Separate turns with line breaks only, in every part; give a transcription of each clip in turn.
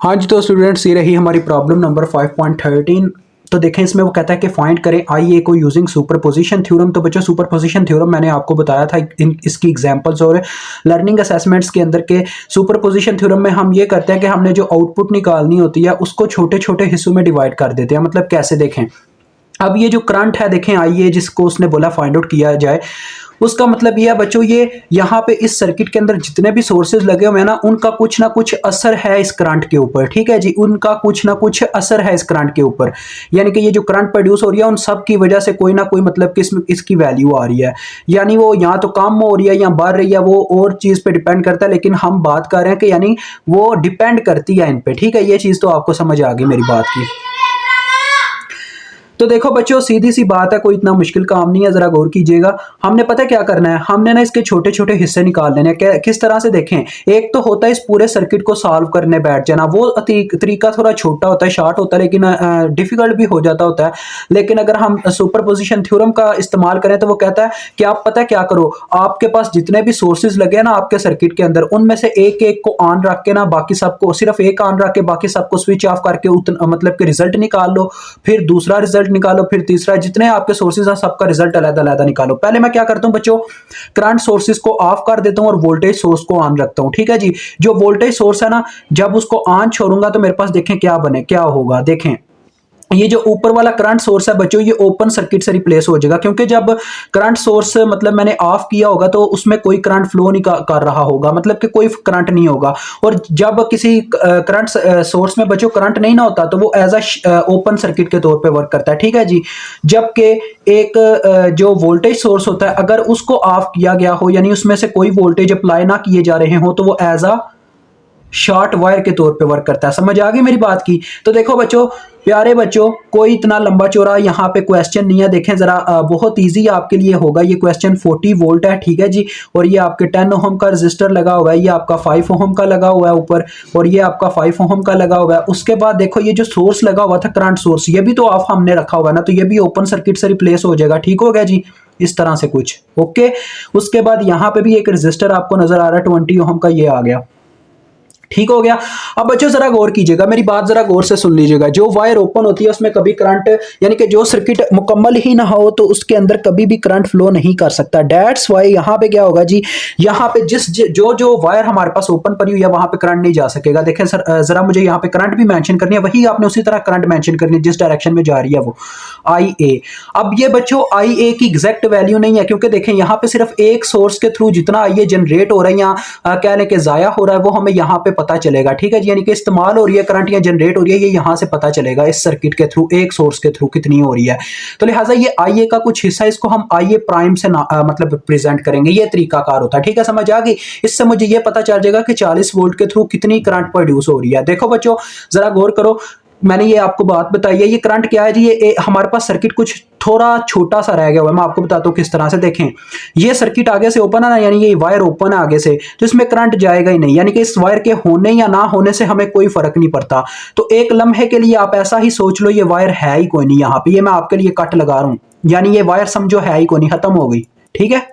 हाँ जी, तो स्टूडेंट्स ये रही हमारी प्रॉब्लम नंबर 5.13। तो देखें इसमें वो कहता है कि फाइंड करें आई ए को यूजिंग सुपरपोजिशन थ्योरम। तो बच्चों सुपरपोजिशन थ्योरम मैंने आपको बताया था इसकी एग्जांपल्स और लर्निंग असेसमेंट्स के अंदर के सुपरपोजिशन थ्योरम में हम ये करते हैं कि हमने जो आउटपुट निकालनी होती है उसको छोटे छोटे हिस्सों में डिवाइड कर देते हैं। मतलब कैसे देखें, अब ये जो करंट है देखें आइए जिसको उसने बोला फाइंड आउट किया जाए, उसका मतलब ये है बच्चों, ये यहाँ पे इस सर्किट के अंदर जितने भी सोर्सेज लगे हुए हैं ना उनका कुछ ना कुछ असर है इस करंट के ऊपर। ठीक है जी, उनका कुछ ना कुछ असर है इस करंट के ऊपर। यानी कि ये जो करंट प्रोड्यूस हो रही है उन सब की वजह से कोई ना कोई मतलब कि इसमें इसकी वैल्यू आ रही है। यानी वो यहाँ तो कम हो रही है या बढ़ रही है, वो और चीज पे डिपेंड करता है, लेकिन हम बात कर रहे हैं कि यानी वो डिपेंड करती है इन पे। ठीक है, ये चीज तो आपको समझ आ गई मेरी बात की। तो देखो बच्चों सीधी सी बात है, कोई इतना मुश्किल काम नहीं है, जरा गौर कीजिएगा। हमने पता क्या करना है, हमने ना इसके छोटे छोटे हिस्से निकाल लेने हैं। किस तरह से देखें, एक तो होता है इस पूरे सर्किट को सॉल्व करने बैठ जाना, वो तरीका थोड़ा छोटा होता है, शॉर्ट होता है, लेकिन डिफिकल्ट भी हो जाता होता है। लेकिन अगर हम सुपरपोजिशन थ्योरम का इस्तेमाल करें तो वो कहता है कि आप पता क्या करो, आपके पास जितने भी सोर्सेज लगे ना आपके सर्किट के अंदर, उनमें से एक एक को ऑन रख के ना बाकी सबको, सिर्फ एक ऑन रख के बाकी सबको स्विच ऑफ करके मतलब कि रिजल्ट निकाल लो। फिर दूसरा रिजल्ट निकालो, फिर तीसरा, जितने आपके सोर्सेज हैं सबका रिजल्ट अलग अलग निकालो। पहले मैं क्या करता हूं बच्चों, करंट सोर्सेज को ऑफ कर देता हूं और वोल्टेज सोर्स को ऑन रखता हूं। ठीक है जी, जो वोल्टेज सोर्स है ना, जब उसको ऑन छोड़ूंगा तो मेरे पास देखें क्या होगा। देखें ये जो ऊपर वाला करंट सोर्स है बच्चों, ये ओपन सर्किट से रिप्लेस हो जाएगा, क्योंकि जब करंट सोर्स मतलब मैंने ऑफ किया होगा तो उसमें कोई करंट फ्लो नहीं कर रहा होगा, मतलब कि कोई करंट नहीं होगा। और जब किसी करंट सोर्स में बच्चों करंट नहीं ना होता तो वो एज अ ओपन सर्किट के तौर पे वर्क करता है। ठीक है जी, जबकि एक जो वोल्टेज सोर्स होता है अगर उसको ऑफ किया गया हो, यानी उसमें से कोई वोल्टेज अप्लाई ना किए जा रहे हो, तो वो एज अ शॉर्ट वायर के तौर पे वर्क करता है। समझ आ गई मेरी बात की। तो देखो बच्चों, प्यारे बच्चों, कोई इतना लंबा चौड़ा यहाँ पे क्वेश्चन नहीं है। देखें जरा, बहुत इजी आपके लिए होगा ये क्वेश्चन। 40 वोल्ट है, ठीक है जी, और ये आपके 10 ओम का रजिस्टर लगा हुआ है, ये आपका 5 ओम का लगा हुआ है ऊपर, और ये आपका 5 ओम का लगा हुआ है। उसके बाद देखो ये जो सोर्स लगा हुआ था करंट सोर्स, ये भी तो ऑफ हमने रखा हुआ है ना, तो ये भी ओपन सर्किट से रिप्लेस हो जाएगा। ठीक हो गया जी, इस तरह से कुछ। ओके, उसके बाद यहाँ पे भी एक रजिस्टर आपको नजर आ रहा है 20 ओम का, ये आ गया। ठीक हो गया। अब बच्चों जरा गौर कीजिएगा, मेरी बात जरा गौर से सुन लीजिएगा। जो वायर ओपन होती है उसमें कभी करंट, यानी कि जो सर्किट मुकम्मल ही ना हो तो उसके अंदर कभी भी करंट फ्लो नहीं कर सकता। दैट्स वाई यहाँ पे क्या होगा जी, यहाँ पे जो वायर हमारे पास ओपन पड़ी हुई है वहां पे करंट नहीं जा सकेगा। देखें सर, जरा मुझे यहाँ पे करंट भी मेंशन करनी है, वही आपने उसी तरह करंट मेंशन करनी है जिस डायरेक्शन में जा रही है वो आई ए। अब ये बच्चों आई ए की एग्जैक्ट वैल्यू नहीं है, क्योंकि देखें यहाँ पे सिर्फ एक सोर्स के थ्रू जितना आई ए जनरेट हो रहा है या कह लें कि जाया हो रहा है वो हमें यहाँ पे पता चलेगा। ठीक है जी, यानी कि इस्तेमाल हो रही है करंट या जनरेट हो रही है, ये यहाँ से पता चलेगा इस सर्किट के थ्रू, एक सोर्स के थ्रू कितनी हो रही है। तो लिहाजा ये आई ए का कुछ हिस्सा, इसको हम आई ए प्राइम से मतलब प्रेजेंट करेंगे, ये तरीकाकार होता है। ठीक है, समझ आ गई। इससे मुझे ये पता चल जाएगा कि 40 वोल्ट के थ्रू कितनी करंट प्रोड्यूस हो रही है। देखो बच्चों जरा गौर करो, मैंने ये आपको बात बताई है, ये करंट क्या है जी, ये हमारे पास सर्किट कुछ थोड़ा छोटा सा रह गया हुआ है। मैं आपको बताता हूँ किस तरह से। देखें ये सर्किट आगे से ओपन है ना, यानी ये वायर ओपन है आगे से, तो इसमें करंट जाएगा ही नहीं, यानी कि इस वायर के होने या ना होने से हमें कोई फर्क नहीं पड़ता। तो एक लम्हे के लिए आप ऐसा ही सोच लो ये वायर है ही कोई नहीं यहाँ पे, ये मैं आपके लिए कट लगा रहा हूँ, यानी ये वायर समझो है ही कोई नहीं, खत्म हो गई। ठीक है,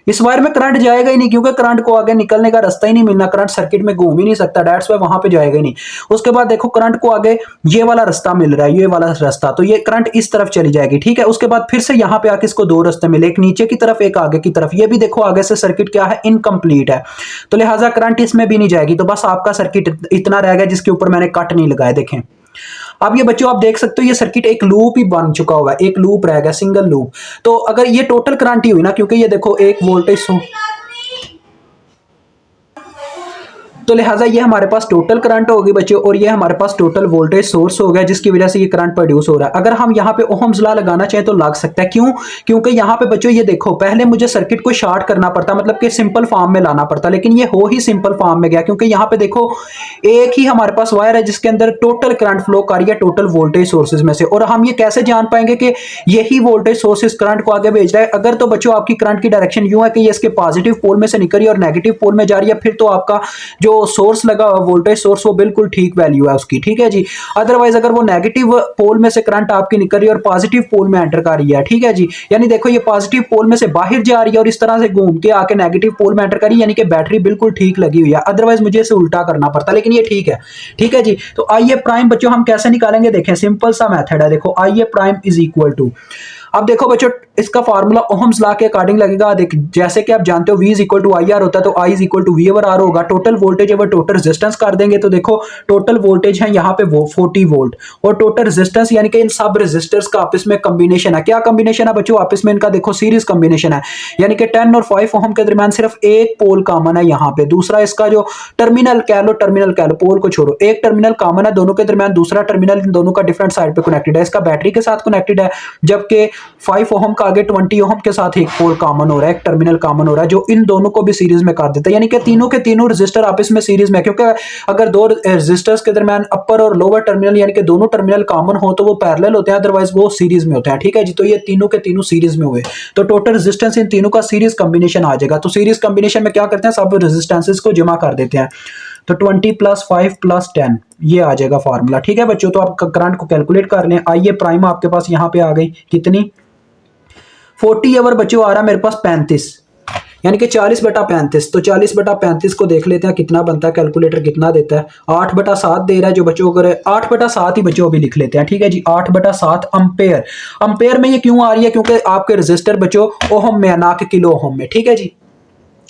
इस वायर में करंट जाएगा ही नहीं, क्योंकि करंट को आगे निकलने का रास्ता ही नहीं मिलना, करंट सर्किट में घूम ही नहीं सकता, दैट्स वाई वहां पे जाएगा ही नहीं। उसके बाद देखो करंट को आगे ये वाला रास्ता मिल रहा है, ये वाला रास्ता, तो ये करंट इस तरफ चली जाएगी। ठीक है, उसके बाद फिर से यहाँ पे आके इसको दो रास्ते मिले, एक नीचे की तरफ एक आगे की तरफ, ये भी देखो आगे से सर्किट क्या है, इनकम्प्लीट है, तो लिहाजा करंट इसमें भी नहीं जाएगी। तो बस आपका सर्किट इतना रह गया जिसके ऊपर मैंने कट नहीं लगाया। देखें अब ये बच्चों आप देख सकते हो ये सर्किट एक लूप ही बन चुका हुआ है, एक लूप रह गया, सिंगल लूप। तो अगर ये टोटल करंट ही हुई ना, क्योंकि ये देखो एक वोल्टेज तो लिहाजा ये हमारे पास टोटल करंट होगी बच्चों, और ये हमारे पास टोटल वोल्टेज सोर्स हो गया जिसकी वजह से ये करंट प्रोड्यूस हो रहा है। अगर हम यहाँ पे ओहम्स लॉ लगाना चाहें तो लग सकता है, क्यों? क्योंकि यहाँ पे बच्चों ये देखो पहले मुझे सर्किट को शॉर्ट करना पड़ता, मतलब कि सिंपल फॉर्म में लाना पड़ता, लेकिन ये हो ही सिंपल फॉर्म में गया, क्योंकि यहाँ पे देखो एक ही हमारे पास वायर है जिसके अंदर टोटल करंट फ्लो कर रही है टोटल वोल्टेज सोर्सेज में से। और हम ये कैसे जान पाएंगे कि यही वोल्टेज सोर्सेज करंट को आगे भेज रहा है? अगर तो बच्चों आपकी करंट की डायरेक्शन यूं है कि ये इसके पॉजिटिव पोल में से निकल रही है और नेगेटिव पोल में जा रही है, फिर तो आपका जो जो सोर्स लगा हुआ वोल्टेज सोर्स वो बिल्कुल ठीक वैल्यू है उसकी, ठीक है जी। अदरवाइज अगर वो नेगेटिव पोल में से करंट आपकी निकल रही है और पॉजिटिव पोल में एंटर कर रही है, ठीक है जी, यानी देखो ये पॉजिटिव पोल में से बाहर जा रही है और इस तरह से घूम के आके नेगेटिव पोल में एंटर करी, यानी कि बैटरी बिल्कुल ठीक लगी हुई है। अदरवाइज मुझे इसे उल्टा करना पड़ता, लेकिन ये ठीक है, ठीक है जी। तो आई ए प्राइम बच्चों हम कैसे निकालेंगे, देखें सिंपल सा मेथड है। देखो I A prime is equal to, अब देखो बच्चों इसका फार्मूला ओहम्स लॉ के अकॉर्डिंग लगेगा। देख जैसे कि आप जानते हो V is equal to I R होता है, तो I is equal to V over R होगा। Total voltage over total resistance कर देंगे तो देखो टोटल वोल्टेज है यहाँ पे वो 40 वोल्ट और टोटल रेजिस्टेंस यानी कि इन सब रेजिस्टर्स का आपस में कॉम्बिनेशन है। क्या कॉम्बिनेशन है बच्चों, आपस में इनका देखो सीरीज कॉम्बिनेशन है, यानी कि 10 और 5 ओहम के दरमियान सिर्फ एक पोल कॉमन है यहाँ पे। दूसरा इसका जो टर्मिनल कह लो, पोल को छोड़ो, एक टर्मिनल कॉमन है दोनों के दरमियान, दूसरा टर्मिनल इन दोनों का डिफरेंट साइड पे कनेक्टेड है, इसका बैटरी के साथ कनेक्टेड है। जबकि 5 ओहम का आगे 20 ओहम के साथ एक पोल कॉमन हो रहा है, एक टर्मिनल कॉमन हो रहा है, जो इन दोनों को भी सीरीज में कर देता है। यानी कि तीनों के तीनों रेजिस्टर आपस में सीरीज में, क्योंकि अगर दो रेजिस्टर्स के दरमियान अपर और लोअर टर्मिनल यानी कि दोनों टर्मिनल कॉमन हो तो वो पैरेलल होते हैं, अदरवाइज वो सीरीज में होते हैं, ठीक है जी। तो ये तीनों के तीनों सीरीज में हुए तो टोटल रेजिस्टेंस इन तीनों का सीरीज कॉम्बिनेशन आ जाएगा। तो सीरीज कॉम्बिनेशन में क्या करते हैं, सब रेजिस्टेंसेस को जमा कर देते हैं। तो 20 प्लस 5 प्लस 10 ये आ जाएगा फार्मूला, ठीक है बच्चों। तो आप करंट को कैलकुलेट कर लें। आइए प्राइम आपके पास यहाँ पे आ गई कितनी 40 ओवर बच्चों आ रहा है मेरे पास 35, यानी कि 40/35। तो 40/35 को देख लेते हैं कितना बनता है, कैलकुलेटर कितना देता है, 8/7 दे रहा है जो बच्चों, अगर 8/7 ही बच्चों अभी लिख लेते हैं, ठीक है जी। 8/7 अंपेयर, अंपेयर में ये क्यों आ रही है, क्योंकि आपके रजिस्टर बच्चों ओहम में ना कि किलो ओहम में, ठीक है जी।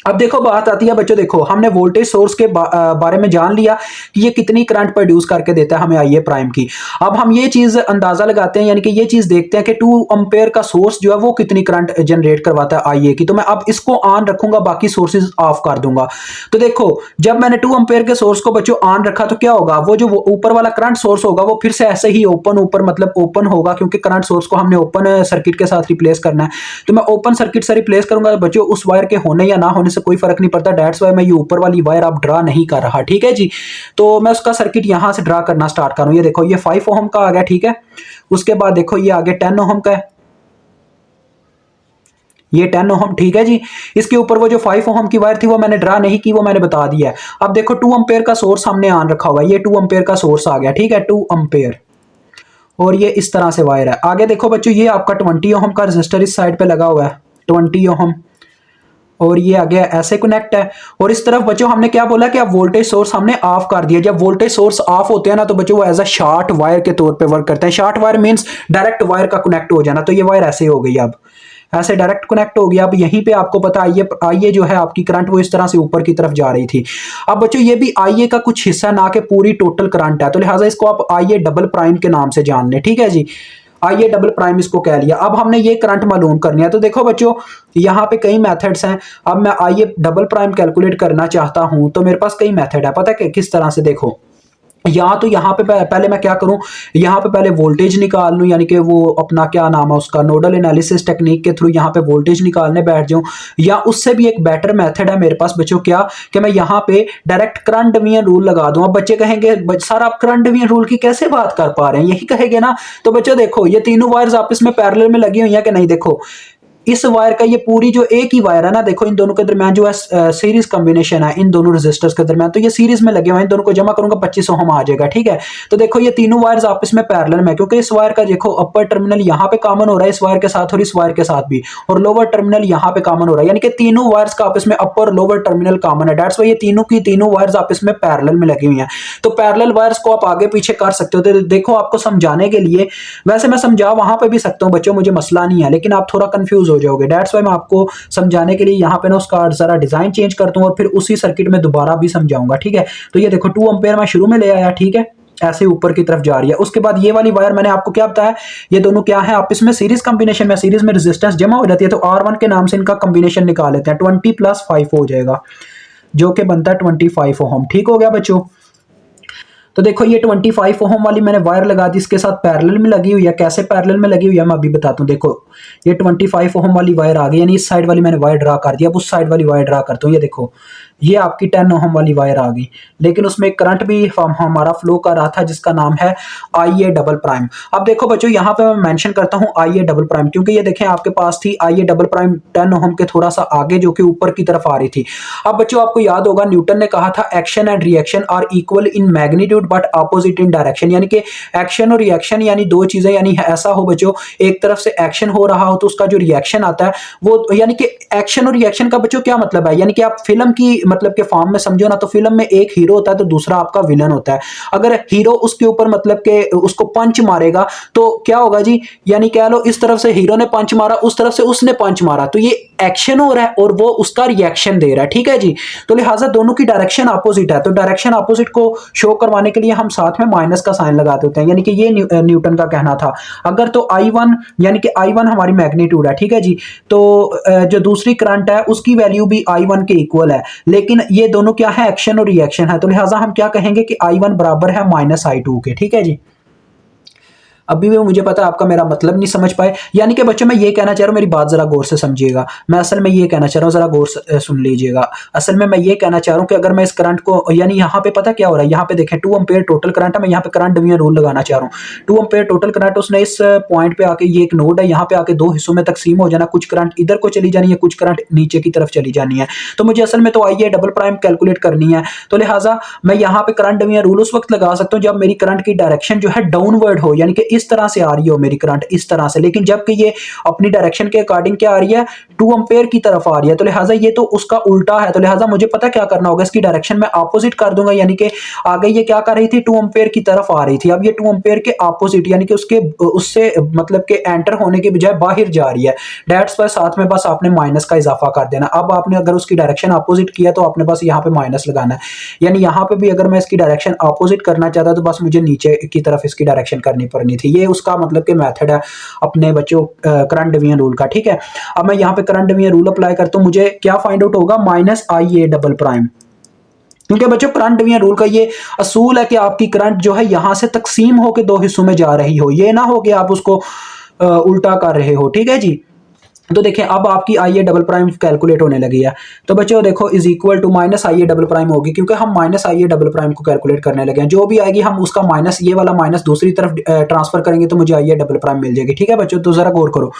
अब देखो बात आती है बच्चों, देखो हमने वोल्टेज सोर्स के बारे में जान लिया कि ये कितनी करंट प्रोड्यूस करके देता है हमें आई ए प्राइम की। अब हम ये चीज अंदाजा लगाते हैं, यानी कि ये चीज देखते हैं कि 2 एम्पेयर का सोर्स जो है वो कितनी करंट जनरेट करवाता है आई ए की। तो मैं अब इसको ऑन रखूंगा, बाकी सोर्सेज ऑफ कर दूंगा। तो देखो जब मैंने 2 एम्पेयर के सोर्स को बच्चों ऑन रखा तो क्या होगा, वो जो ऊपर वाला करंट सोर्स होगा वो फिर से ऐसे ही ओपन ऊपर मतलब ओपन होगा, क्योंकि करंट सोर्स को हमने ओपन सर्किट के साथ रिप्लेस करना है। तो मैं ओपन सर्किट से रिप्लेस करूंगा बच्चों, उस वायर के होने या ना होने से कोई फर्क नहीं पड़ता। दैट्स वाई मैं ये ऊपर वाली वायर अब ड्रा नहीं कर रहा, ठीक है जी। तो मैं उसका सर्किट यहां से ड्रा करना स्टार्ट करूं। ये देखो ये 5 ओहम का आ गया, ठीक है। उसके बाद देखो ये आगे 10 ओहम का है, ये 10 ओहम, ठीक है जी। इसके ऊपर वो जो 5 ओहम की वायर थी वो मैंने ड्रा नहीं की, वो मैंने बता दिया है। अब देखो 2 एम्पेयर का सोर्स हमने ऑन रखा हुआ है, ये 2 एम्पेयर का सोर्स आ गया, ठीक है, 2 एम्पेयर। और ये इस तरह से वायर है। आगे देखो बच्चों ये आपका 20 ओहम का रजिस्टर इस साइड पे लगा हुआ है, 20 ओहम, और ये आगे ऐसे कनेक्ट है। और इस तरफ बच्चों हमने क्या बोला कि अब वोल्टेज सोर्स हमने ऑफ कर दिया। जब वोल्टेज सोर्स ऑफ होते हैं ना तो बच्चों वो एज अ शॉर्ट वायर के तौर पे वर्क करते हैं। Short wire means direct wire का कनेक्ट हो जाना। तो ये वायर ऐसे हो गई, अब ऐसे डायरेक्ट कनेक्ट हो गया। अब यहीं पे आपको पता आईए जो है आपकी करंट वो इस तरह से ऊपर की तरफ जा रही थी। अब बच्चों ये भी आईए का कुछ हिस्सा ना कि पूरी टोटल करंट है, तो लिहाजा इसको आप आईए डबल प्राइम के नाम से जान लें, ठीक है जी। आइए डबल प्राइम इसको कह लिया। अब हमने ये करंट मालूम करनी है। तो देखो बच्चों यहाँ पे कई मेथड्स हैं। अब मैं आइए डबल प्राइम कैलकुलेट करना चाहता हूं तो मेरे पास कई मेथड है, पता है किस तरह से। देखो यहाँ तो यहाँ पे पहले मैं क्या करूं, यहाँ पे पहले वोल्टेज निकाल लूं, यानी कि वो अपना क्या नाम है उसका नोडल एनालिसिस टेक्निक के थ्रू यहाँ पे वोल्टेज निकालने बैठ जाऊं। या उससे भी एक बेटर मेथड है मेरे पास बच्चों, क्या कि मैं यहाँ पे डायरेक्ट करंट डिवीजन रूल लगा दूं। अब बच्चे कहेंगे सर आप करंट डिवीजन रूल की कैसे बात कर पा रहे हैं, यही कहेंगे ना। तो बच्चों देखो ये तीनों वायर्स आपस में पैरेलल में लगी हुई है कि नहीं। देखो इस वायर का ये पूरी जो एक ही वायर है ना, देखो इन दोनों के दरमियान जो है सीरीज कॉम्बिनेशन है इन दोनों रेजिस्टर्स के दरमियान, तो ये सीरीज में लगे हुए हैं। इन दोनों को जमा करूंगा 25 ओहम आ जाएगा, ठीक है। तो देखो ये तीनों वायर्स आपस में पैरेलल में, क्योंकि इस वायर का देखो अपर टर्मिनल यहाँ पे कॉमन हो रहा है इस वायर के साथ और इस वायर के साथ भी, और लोअर टर्मिनल यहाँ पे कॉमन हो रहा है, यानी कि तीनों वायर्स का आपस में अपर लोअर टर्मिनल कॉमन है। दैट्स वाई ये तीनों की तीनों वायर्स आपस में पैरेलल में लगी हुई हैं। तो पैरेलल वायर्स को आप आगे पीछे कर सकते हो। तो देखो आपको समझाने के लिए, वैसे मैं समझा वहां पे भी सकता हूँ बच्चों, मुझे मसला नहीं है, लेकिन आप थोड़ा कंफ्यूज हो जाओगे। दैट्स वाई मैं आपको समझाने के लिए यहाँ पे ना उसका जरा डिजाइन चेंज करता हूँ और फिर उसी सर्किट में दोबारा भी समझाऊंगा, ठीक है। तो ये देखो 2 एम्पेयर मैं शुरू में ले आया, ठीक है, ऐसे ऊपर की तरफ जा रही है। उसके बाद ये वाली वायर मैंने आपको क्या बताया, ये दोनों क्या है आपस में सीरीज कॉम्बिनेशन में, सीरीज में रेजिस्टेंस जमा हो जाती है। तो R1 के नाम से इनका कॉम्बिनेशन निकाल लेते हैं, 20 + 5 हो जाएगा जो कि बनता है 25 ओहम। ठीक हो गया बच्चों। तो देखो ये 25 ओहम वाली मैंने वायर लगा दी, इसके साथ पैरेलल में लगी हुई है। कैसे पैरेलल में लगी हुई है मैं अभी बताता हूँ। देखो ये 25 ओहम वाली वायर आ गई, यानी इस साइड वाली मैंने वायर ड्रा कर दिया। अब उस साइड वाली वायर ड्रा करता हूँ। ये देखो ये आपकी 10 ओहम वाली वायर आ गई, लेकिन उसमें करंट भी हमारा फ्लो कर रहा था जिसका नाम है आई ए डबल प्राइम। अब देखो बच्चों यहाँ पे मैं मेंशन करता हूँ आई ए डबल प्राइम, क्योंकि ये देखें आपके पास थी आई ए डबल प्राइम 10 ओहम के थोड़ा सा आगे जो कि ऊपर की तरफ आ रही थी। अब बच्चों आपको याद होगा न्यूटन ने कहा था action and reaction are equal in magnitude but opposite in direction, यानी कि एक्शन और रिएक्शन यानी दो चीजें, यानी ऐसा हो बच्चों एक तरफ से एक्शन हो रहा हो तो उसका जो रिएक्शन आता है वो, यानी कि एक्शन और रिएक्शन का बच्चों क्या मतलब है, यानी कि आप फिल्म की मतलब के फॉर्म में समझो ना, तो फिल्म में एक हीरो होता है तो दूसरा आपका विलन होता है। अगर हीरो उसके ऊपर मतलब के उसको पंच मारेगा तो क्या होगा जी, यानी कह लो इस तरफ से हीरो ने पंच मारा, उस तरफ से उसने पंच मारा, तो ये एक्शन हो रहा है और वो उसका रिएक्शन दे रहा है, ठीक है जी। तो लिहाजा दोनों की डायरेक्शन अपोजिट है, तो डायरेक्शन अपोजिट को शो करवाने के लिए हम साथ में माइनस का साइन लगा देते हैं, यानी कि ये न्यूटन का कहना था। अगर तो आई वन, यानी कि आई वन हमारी मैग्नीट्यूड है, ठीक है जी, तो जो दूसरी करंट है उसकी वैल्यू भी आई वन के इक्वल है, लेकिन ये दोनों क्या है, एक्शन और रिएक्शन है, तो लिहाजा हम क्या कहेंगे कि आई वन बराबर है माइनस आई टू के, ठीक है जी। अभी भी मुझे पता है आपका मेरा मतलब नहीं समझ पाए, यानी कि बच्चों मैं ये कहना चाह रहा हूँ, मेरी बात जरा गौर से समझिएगा, मैं असल में ये कहना चाह रहा हूँ, जरा गौर से सुन लीजिएगा। असल में मैं ये कहना चाह रहा हूँ कि अगर मैं इस करंट को, यानी यहाँ पे पता क्या हो रहा है, यहाँ पे देखें 2 एम्पेयर टोटल करंट है, मैं यहाँ पे करंट डिवीजन रूल लगाना चाह रहा हूँ। 2 एम्पेयर टोटल करंट, उसने इस पॉइंट पे आके, ये एक नोड है, यहाँ पे आके दो हिस्सों में तकसीम हो जाना, कुछ करंट इधर को चली जानी है, कुछ करंट नीचे की तरफ चली जानी है। तो मुझे असल में तो आइए डबल प्राइम कैलकुलेट करनी है, तो लिहाजा मैं यहाँ पे करंट डिवीजन रूल उस वक्त लगा सकता हूँ जब मेरी करंट की डायरेक्शन जो है डाउनवर्ड हो, यानी कि इस तरह से आ रही हो मेरी करंट, इस तरह से, लेकिन जबकि ये अपनी डायरेक्शन के अकॉर्डिंग क्या आ रही है, 2 एम्पेयर की तरफ आ रही है, तो लिहाजा ये तो उसका उल्टा है, तो लिहाजा मुझे पता क्या करना होगा, इसकी डायरेक्शन में अपोजिट कर दूंगा, यानी कि आगे ये क्या कर रही थी, 2 एम्पेयर की तरफ आ रही थी, अब ये 2 एम्पेयर के अपोजिट, यानी कि उसके उससे मतलब के एंटर होने के बजाय बाहर जा रही है, डेट्स पर साथ में बस आपने माइनस का इजाफा कर देना। अब आपने अगर उसकी डायरेक्शन अपोजिट किया तो आपने बस यहाँ पे माइनस लगाना है, यानी यहाँ पे भी अगर मैं इसकी डायरेक्शन अपोजिट करना चाहता तो बस मुझे नीचे की तरफ इसकी डायरेक्शन करनी पड़नी थी। ये उसका मतलब के मेथड है अपने बच्चों करंट डिवीजन रूल का, ठीक है। अब मैं यहाँ पे करंट डिवीजन रूल अप्लाई करता हूँ, मुझे क्या फाइंड आउट होगा, minus I A double prime, क्योंकि बच्चों करंट डिवीजन रूल का ये असूल है कि आपकी करंट जो है यहां से तकसीम होकर दो हिस्सों में जा रही हो, ये ना हो कि आप उसको उल्टा कर रहे हो, ठीक है जी। तो देखिए अब आपकी I A double prime calculate होने लगी है, तो बच्चों देखो is equal to minus I A double prime होगी, क्योंकि हम minus I A double prime को कैलकुलेट करने लगे हैं, जो भी आएगी हम उसका माइनस, ये वाला माइनस दूसरी तरफ ट्रांसफर करेंगे तो मुझे आई ए डबल प्राइम मिल जाएगी, ठीक है बच्चों। तो जरा गौर करो,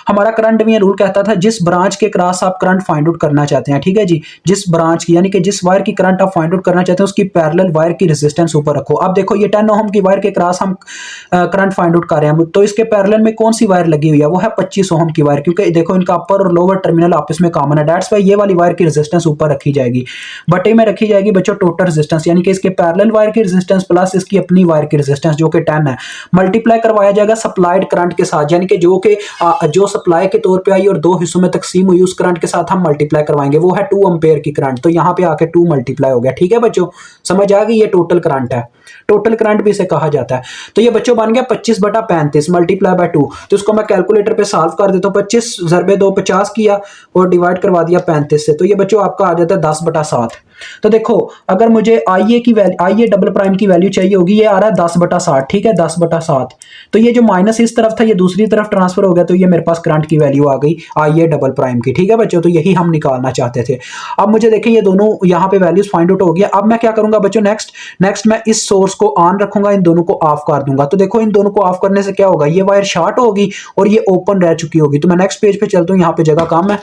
हमारा करंट डिवीजन रूल कहता था जिस ब्रांच के क्रॉस आप करंट फाइंड आउट करना चाहते हैं, ठीक है जी, जिस ब्रांच की, यानी कि जिस वायर की करंट आप फाइंड आउट करना चाहते हैं उसकी पैरेलल वायर की रेजिस्टेंस ऊपर रखो। अब देखो ये 10 ओहम की वायर के क्रॉस हम करंट फाइंड आउट कर रहे हैं, तो इसके पैरेलल में कौन सी वायर लगी हुई है, वो है 25 ओहम की वायर, क्योंकि देखो इनका अपर और लोअर टर्मिनल आपस में कॉमन है, दैट्स व्हाई ये वाली वायर की रेजिस्टेंस ऊपर रखी जाएगी, बटे में रखी जाएगी बच्चों टोटल रेजिस्टेंस, यानी कि इसके पैरेलल वायर की रेजिस्टेंस प्लस इसकी अपनी वायर की रेजिस्टेंस जो कि 10 है, मल्टीप्लाई करवाया जाएगा सप्लाइड करंट के साथ, यानी कि जो सप्लाई के तौर पे आई और दो हिस्सों में तकसीम हुई उस करंट के साथ हम मल्टीप्लाई करवाएंगे, वो है 2 एम्पेयर की करंट, तो यहाँ पे आके 2 मल्टीप्लाई हो गया, ठीक है बच्चों, समझ आ गई, ये टोटल करंट है, टोटल करंट भी इसे कहा जाता है। तो ये बच्चों बन गया 25/35 मल्टीप्लाई बाय 2, तो इसको मैं कैलकुलेटर पे सॉल्व कर देता हूँ, 25 ज़रबे 2 50 किया और डिवाइड करवा दिया 35 से, तो ये बच्चों आपका आ जाता है 10/7। तो देखो अगर मुझे आई ए की value, I A double prime की वैल्यू चाहिए होगी, ये आ रहा है 10/7, ठीक है 10/7, तो ये जो माइनस इस तरफ था ये दूसरी तरफ ट्रांसफर हो गया, तो ये मेरे पास करंट की वैल्यू आ गई आई ए डबल प्राइम की, ठीक है बच्चों, तो यही हम निकालना चाहते थे। अब मुझे देखें ये दोनों यहाँ पे वैल्यूज फाइंड आउट हो गया, अब मैं क्या करूंगा बच्चों, नेक्स्ट मैं इस सोर्स को ऑन रखूंगा, इन दोनों को ऑफ कर दूंगा, तो देखो इन दोनों को ऑफ करने से क्या होगा, ये वायर शॉर्ट होगी और ये ओपन रह चुकी होगी, तो मैं नेक्स्ट पेज पे चलता हूँ, यहाँ पे जगह कम है,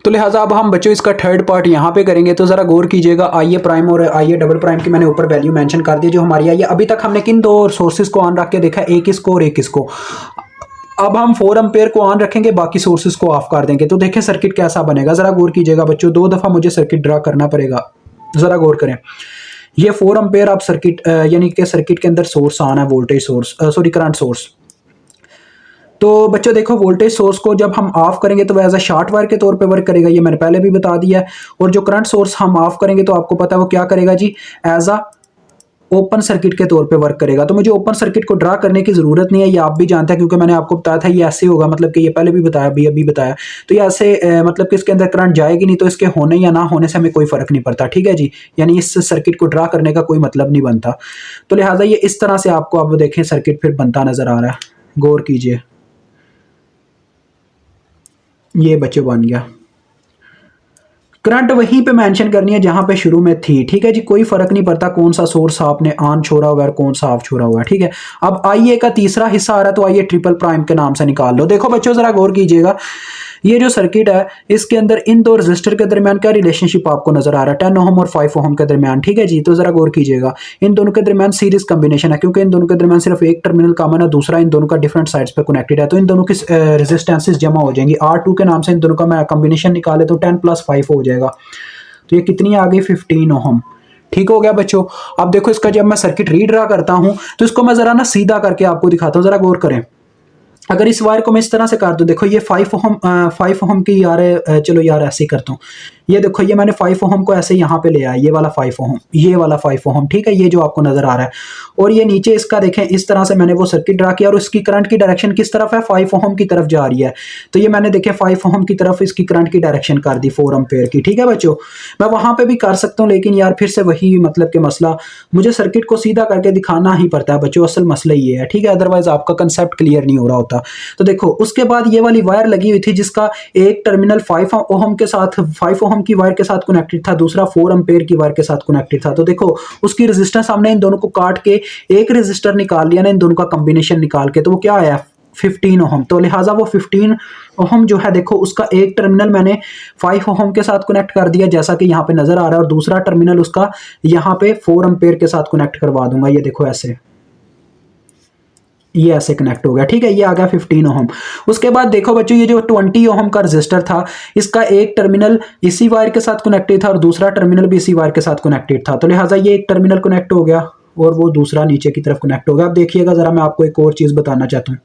तो लिहाजा अब हम बच्चों इसका थर्ड पार्ट यहाँ पे करेंगे, तो जरा गौर कीजिएगा, आई ए प्राइम और आई ए डबल प्राइम की मैंने ऊपर वैल्यू मेंशन कर दी जो हमारी आई है। अभी तक हमने किन दो सोर्सेज को ऑन रख के देखा, एक इसको और एक इसको, अब हम 4 एम्पेयर को ऑन रखेंगे, बाकी सोर्सेज को ऑफ कर देंगे, तो देखें सर्किट कैसा बनेगा, जरा गौर कीजिएगा बच्चों, 2 दफा मुझे सर्किट ड्रा करना पड़ेगा, जरा गौर करें। ये 4 एम्पेयर आप सर्किट यानी कि सर्किट के अंदर सोर्स ऑन है, voltage source, sorry current source, तो बच्चों देखो वोल्टेज सोर्स को जब हम ऑफ करेंगे तो वह एज अ शॉर्ट वायर के तौर पे वर्क करेगा, ये मैंने पहले भी बता दिया है, और जो करंट सोर्स हम ऑफ करेंगे तो आपको पता है वो क्या करेगा जी, एज अ ओपन सर्किट के तौर पे वर्क करेगा। तो मुझे ओपन सर्किट को ड्रा करने की जरूरत नहीं है, ये आप भी जानते हैं क्योंकि मैंने आपको बताया था ये ऐसे होगा, मतलब कि ये पहले भी बताया, अभी बताया, तो ये ऐसे मतलब कि इसके अंदर करंट जाएगी नहीं, तो इसके होने या ना होने से हमें कोई फर्क नहीं पड़ता, ठीक है जी, यानी इस सर्किट को ड्रा करने का कोई मतलब नहीं बनता। तो लिहाजा ये इस तरह से आपको अब देखें सर्किट फिर बनता नजर आ रहा है, गौर कीजिए, ये बच्चे बन गया। करंट वहीं पे मेंशन करनी है जहां पे शुरू में थी, ठीक है जी। कोई फर्क नहीं पड़ता कौन सा सोर्स आपने ऑन छोड़ा हुआ है और कौन सा ऑफ छोड़ा हुआ है, ठीक है। अब आईए का तीसरा हिस्सा आ रहा है, तो आइए ट्रिपल प्राइम के नाम से निकाल लो। देखो बच्चों जरा गौर कीजिएगा, ये जो सर्किट है इसके अंदर इन दो रजिस्टर के दरमियान क्या रिलेशनशिप आपको नजर आ रहा है, 10 ओम और 5 ओम के दरमियान, ठीक है जी। तो जरा गौर कीजिएगा, इन दोनों के दरमियान सीरीज कॉम्बिनेशन है, क्योंकि इन दोनों के दरमियान सिर्फ एक टर्मिनल कॉमन है, दूसरा इन दोनों का डिफरेंट साइड्स पे कनेक्टेड है, तो इन दोनों की रेजिस्टेंसेस जमा हो जाएंगी। R2 के नाम से इन दोनों का मैं कॉम्बिनेशन निकाले तो 10 + 5 हो जाएगा, तो ये कितनी आ गई 15 ओम। ठीक हो गया बच्चों। अब देखो इसका जब मैं सर्किट रीड्रा करता हूं तो इसको मैं जरा ना सीधा करके आपको दिखाता हूं, जरा गौर करें। अगर इस वायर को मैं इस तरह से कर दूं, देखो ये 5 ओम की यार चलो यार ऐसे ही करता हूँ। ये देखो ये मैंने 5 ओम को ऐसे यहाँ पे ले आया, ये वाला 5 ओम, ये वाला 5 ओम, ठीक है, ये जो आपको नजर आ रहा है। और ये नीचे इसका देखें इस तरह से मैंने वो सर्किट ड्रा किया और उसकी करंट की डायरेक्शन किस तरफ है, 5 ओम की तरफ जा रही है। तो ये मैंने देखे 5 ओम की तरफ इसकी करंट की डायरेक्शन कर दी 4 एम्पेयर की, ठीक है बच्चों। मैं वहां पे भी कर सकता हूँ, लेकिन यार फिर से वही मतलब के मसला, मुझे सर्किट को सीधा करके दिखाना ही पड़ता है बच्चों, असल मसला ये है, ठीक है, अदरवाइज आपका कंसेप्ट क्लियर नहीं हो रहा होता। तो देखो उसके बाद ये वाली वायर लगी हुई थी जिसका एक टर्मिनल 5 ओम के साथ, 5 ओम की वायर के साथ कनेक्टेड था, दूसरा 4 एम्पेयर की वायर के साथ कनेक्टेड था। तो देखो उसकी रेजिस्टेंस हमने इन दोनों को काट के एक रेजिस्टर निकाल लिया ना, इन दोनों का कॉम्बिनेशन निकाल के, तो वो क्या आया 15 ओम। तो लिहाजा वो 15 ओम जो है देखो उसका एक टर्मिनल मैंने 5 ओम के साथ कनेक्ट कर दिया जैसा कि यहाँ पे नजर आ रहा है, और दूसरा टर्मिनल उसका यहाँ पे 4 एम्पेयर के साथ कनेक्ट करवा दूंगा। ये देखो ऐसे, ये ऐसे कनेक्ट हो गया, ठीक है, ये आ गया 15 ओम। उसके बाद देखो बच्चों ये जो 20 ओम का रजिस्टर था इसका एक टर्मिनल इसी वायर के साथ कनेक्टेड था और दूसरा टर्मिनल भी इसी वायर के साथ कनेक्टेड था, तो लिहाजा ये एक टर्मिनल कनेक्ट हो गया और वो दूसरा नीचे की तरफ कनेक्ट हो गया। अब देखिएगा जरा, मैं आपको एक और चीज बताना चाहता हूँ।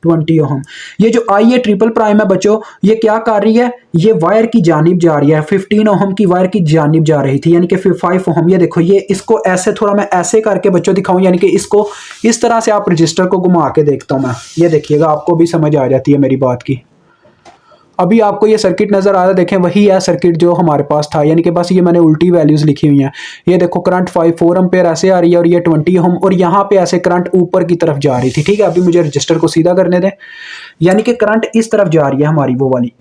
20 ओम, ये जो आईए ट्रिपल प्राइम है बच्चों, ये क्या कर रही है, ये वायर की जानिब जा रही है, 15 ओम की वायर की जानिब जा रही थी, यानी कि 5 ओम। ये देखो ये इसको ऐसे थोड़ा मैं ऐसे करके बच्चों दिखाऊं, यानी कि इसको इस तरह से आप रजिस्टर को घुमा के देखता हूं मैं, ये देखिएगा आपको भी समझ आ जाती है मेरी बात की। अभी आपको ये सर्किट नजर आ रहा है, देखें वही है सर्किट जो हमारे पास था, यानी कि बस ये मैंने उल्टी वैल्यूज लिखी हुई हैं। ये देखो करंट 4 एम्पेयर ऐसे आ रही है और ये 20 ओम, और यहाँ पे ऐसे करंट ऊपर की तरफ जा रही थी, ठीक है। अभी मुझे रजिस्टर को सीधा करने दें, यानी कि करंट इस तरफ जा रही है हमारी वो वाली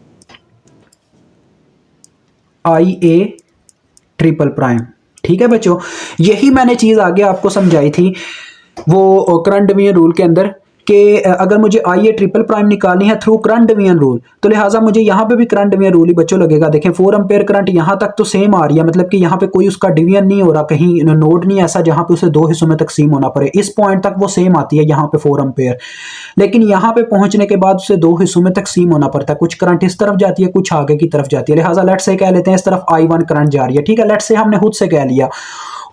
IA ट्रिपल प्राइम, ठीक है बच्चों। यही मैंने चीज आगे आपको समझाई थी वो करंट डिवीजन रूल के अंदर कि अगर मुझे आईए ट्रिपल प्राइम निकालनी है थ्रू करंट डिवीजन रूल, तो लिहाजा मुझे यहाँ पे भी करंट डिवीजन रूल ही बच्चों लगेगा। देखें 4 एम्पेयर करंट यहाँ तक तो सेम आ रही है, मतलब कि यहाँ पे कोई उसका डिवीजन नहीं हो रहा, कहीं नोड नहीं ऐसा जहाँ पे उसे दो हिस्सों में तकसीम होना पड़े। इस पॉइंट तक वो सेम आती है यहाँ पे 4 एम्पेयर, लेकिन यहाँ पे पहुंचने के बाद उसे दो हिस्सों में तकसीम होना पड़ता है, कुछ करंट इस तरफ जाती है कुछ आगे की तरफ जाती है। लिहाजा लेट से कह लेते हैं इस तरफ I1 करंट जा रही है, ठीक है, लेट से हमने खुद से कह लिया,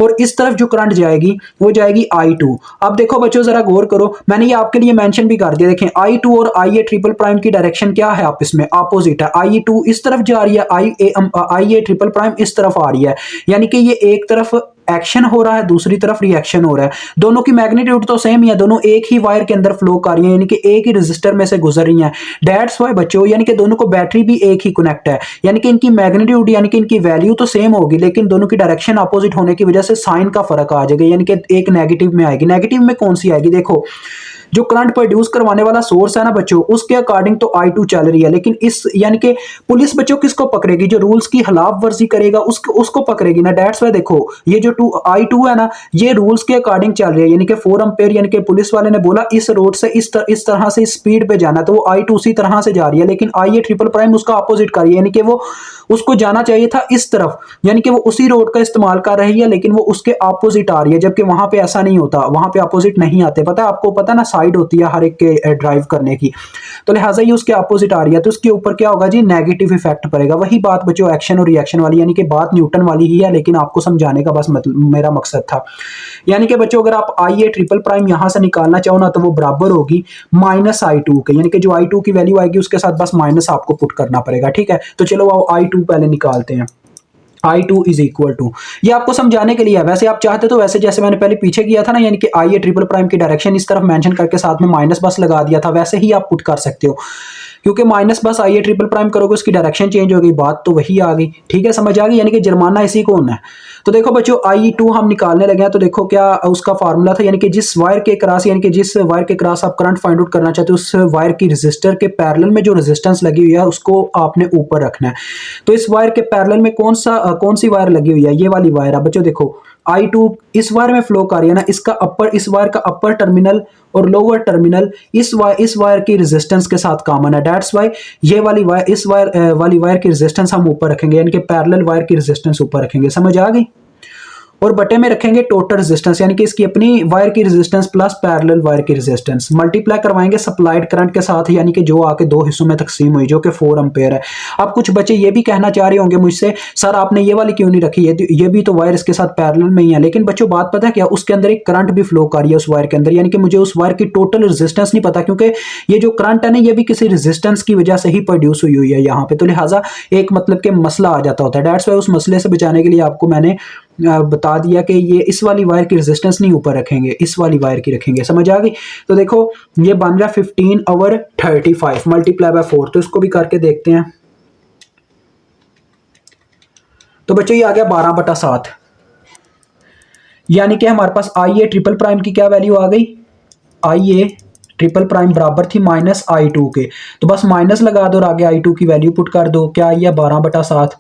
और इस तरफ जो करंट जाएगी वो जाएगी I2। अब देखो बच्चों जरा गौर करो, मैंने ये आपके लिए मेंशन भी कर दिया, देखें I2 और IA ट्रिपल प्राइम की डायरेक्शन क्या है आपस में, अपोजिट है। I2 इस तरफ जा रही है, IA ट्रिपल प्राइम इस तरफ आ रही है, यानी कि ये एक तरफ एक्शन हो रहा है दूसरी तरफ रिएक्शन हो रहा है। दोनों की मैग्नीट्यूड तो सेम ही है, दोनों एक ही वायर के अंदर फ्लो कर रही है, यानी कि एक ही रजिस्टर में से गुजर रही हैं। दैट्स व्हाई बच्चों, यानी कि दोनों को बैटरी भी एक ही कनेक्ट है, यानी कि इनकी मैग्नीट्यूड यानी कि इनकी वैल्यू तो सेम होगी, लेकिन दोनों की डायरेक्शन अपोजिट होने की वजह से साइन का फर्क आ जाएगा, यानी कि एक नेगेटिव में आएगी। नेगेटिव में कौन सी आएगी, देखो जो करंट प्रोड्यूस करवाने वाला सोर्स है ना बच्चों, उसके अकॉर्डिंग तो I2 चल रही है, लेकिन इस यानी कि पुलिस बच्चों किसको पकड़ेगी, जो रूल्स की खिलाफ वर्जी करेगा उसको पकड़ेगी ना। दैट्स व्हाई देखो ये जो I2 है ना, ये रूल्स के अकॉर्डिंग चल रही है, यानी कि 4 एम्पेयर, यानी कि पुलिस वाले ने बोला इस रोड से इस तरह से स्पीड पे जाना, तो वो I2 उसी तरह से जा रही है, लेकिन IA ट्रिपल प्राइम उसका अपोजिट कर रही है, यानी कि वो उसको जाना चाहिए था इस तरफ, यानी कि वो उसी रोड का इस्तेमाल कर रही है, लेकिन वो उसके अपोजिट आ रही है, जबकि वहां पे ऐसा नहीं होता, वहां पे अपोजिट नहीं आते, पता है आपको, पता ना साइड होती है हर एक के ड्राइव करने की, तो लिहाजा ये उसके अपोजिट आ रही है, तो उसके ऊपर क्या होगा जी, नेगेटिव इफेक्ट पड़ेगा। वही बात बच्चों एक्शन और रिएक्शन वाली, यानी कि बात न्यूटन वाली ही है, लेकिन आपको समझाने का बस मेरा मकसद था। यानी कि बच्चों अगर आप IA ट्रिपल प्राइम यहां से निकालना चाहो ना, तो वो बराबर होगी -I2 के, यानी कि जो I2 की वैल्यू आएगी उसके साथ बस माइनस आपको पुट करना पड़ेगा, ठीक है। तो चलो आओ I2 पहले निकालते हैं। I2 इज इक्वल टू, ये आपको समझाने के लिए है, वैसे आप चाहते तो वैसे जैसे मैंने पहले पीछे किया था ना, यानी कि IA ट्रिपल प्राइम की डायरेक्शन इस तरफ मेंशन करके साथ में माइनस बस लगा दिया था, वैसे ही आप पुट कर सकते हो, क्योंकि माइनस बस IA ट्रिपल प्राइम करोगे उसकी डायरेक्शन चेंज हो गई, बात तो वही आ गई, ठीक है, समझ आ गई, यानी कि जुर्माना इसी को होना है। तो देखो बच्चों I2 हम निकालने लगे हैं। तो देखो क्या उसका फार्मूला था, यानी कि जिस वायर के क्रॉस, यानी कि जिस वायर के क्रॉस आप करंट फाइंड आउट करना चाहते हो उस वायर की रेजिस्टर के पैरेलल में जो रेजिस्टेंस लगी हुई है उसको आपने ऊपर रखना है। तो इस वायर के पैरेलल में कौन सी वायर लगी हुई है, ये वाली वायर है बच्चों। देखो I2 इस वायर में फ्लो कर रही है ना, इस वायर का अपर टर्मिनल और लोअर टर्मिनल इस वायर की रेजिस्टेंस के साथ कॉमन है। दैट्स वाई ये वाली वायर, इस वाली वायर की रेजिस्टेंस हम ऊपर रखेंगे, यानी कि पैरेलल वायर की रेजिस्टेंस ऊपर रखेंगे। समझ आ गई। और बटे में रखेंगे टोटल रेजिस्टेंस, यानी कि इसकी अपनी वायर की रेजिस्टेंस प्लस पैरेलल वायर की रेजिस्टेंस, मल्टीप्लाई करवाएंगे सप्लाइड करंट के साथ, यानी कि जो आके दो हिस्सों में तकसीम हुई, जो कि 4 एम्पेयर है। अब कुछ बच्चे ये भी कहना चाह रहे होंगे मुझसे, सर आपने ये वाली क्यों नहीं रखी, ये भी तो वायर इसके साथ पैरेलल में ही है। लेकिन बच्चों बात पता है क्या, उसके अंदर एक करंट भी फ्लो कर रही है उस वायर के अंदर, यानी कि मुझे उस वायर की टोटल रेजिस्टेंस नहीं पता, क्योंकि ये जो करंट है ना ये भी किसी रेजिस्टेंस की वजह से ही प्रोड्यूस हुई है यहाँ पे। तो लिहाजा एक मतलब के मसला आ जाता होता है। दैट्स वाई उस मसले से बचाने के लिए आपको मैंने बता दिया कि ये इस वाली वायर की रेजिस्टेंस नहीं ऊपर रखेंगे, इस वाली वायर की रखेंगे। समझ आ गई। तो देखो ये बन रहा 15/35 मल्टीप्लाई बाय 4, तो इसको भी करके देखते हैं। तो बच्चों ये आ गया 12/7, यानी कि हमारे पास IA ट्रिपल प्राइम की क्या वैल्यू आ गई, IA ट्रिपल प्राइम बराबर थी -I2 के। तो बस माइनस लगा दो और आगे I2 की वैल्यू पुट कर दो। क्या आई है 12/7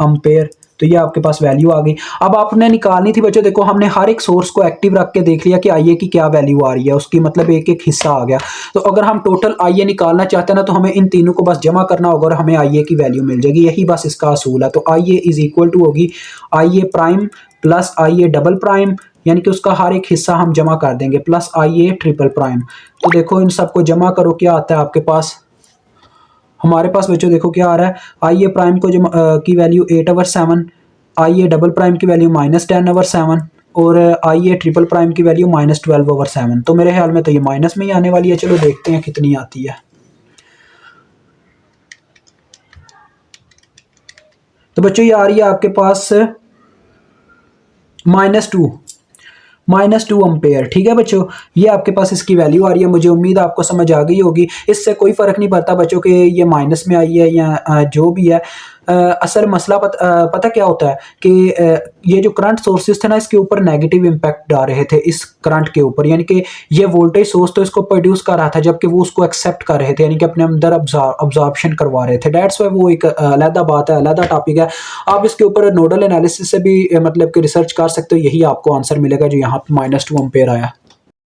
अम्पेयर। तो ये आपके पास वैल्यू आ गई। अब आपने निकालनी थी बच्चों, देखो हमने हर एक सोर्स को एक्टिव रख के देख लिया कि IA की क्या वैल्यू आ रही है, उसकी मतलब एक एक हिस्सा आ गया। तो अगर हम टोटल IA निकालना चाहते हैं ना, तो हमें इन तीनों को बस जमा करना होगा और हमें IA की वैल्यू मिल जाएगी। यही बस इसका असूल है। तो IA इज इक्वल टू होगी IA prime plus IA double prime, यानी कि उसका हर एक हिस्सा हम जमा कर देंगे, प्लस IA ट्रिपल प्राइम। तो देखो इन सबको जमा करो, क्या आता है आपके पास, हमारे पास बच्चों देखो क्या आ रहा है, IA प्राइम को की वैल्यू 8/7, IA डबल प्राइम की वैल्यू -10/7 और IA ट्रिपल प्राइम की वैल्यू -12/7। तो मेरे ख्याल में तो ये माइनस में ही आने वाली है। चलो देखते हैं कितनी आती है। तो बच्चों ये आ रही है आपके पास -2 अम्पेयर। ठीक है बच्चों, ये आपके पास इसकी वैल्यू आ रही है। मुझे उम्मीद आपको समझ आ गई होगी। इससे कोई फ़र्क नहीं पड़ता बच्चों कि ये माइनस में आई है या जो भी है। असल मसला पता क्या होता है कि ये जो करंट सोर्सेज थे ना, इसके ऊपर नेगेटिव इम्पैक्ट डाल रहे थे इस करंट के ऊपर, यानी कि ये वोल्टेज सोर्स तो इसको प्रोड्यूस कर रहा था, जबकि वो उसको एक्सेप्ट कर रहे थे, यानी कि अपने अंदर अब्जॉर्प्शन करवा रहे थे। डेट्स वाई वो एक अलहदा बात है, अलहदा टॉपिक है। आप इसके ऊपर नोडल एनालिसिस से भी मतलब कि रिसर्च कर सकते हो, यही आपको आंसर मिलेगा जो यहाँ पे -2 अम्पेयर आया।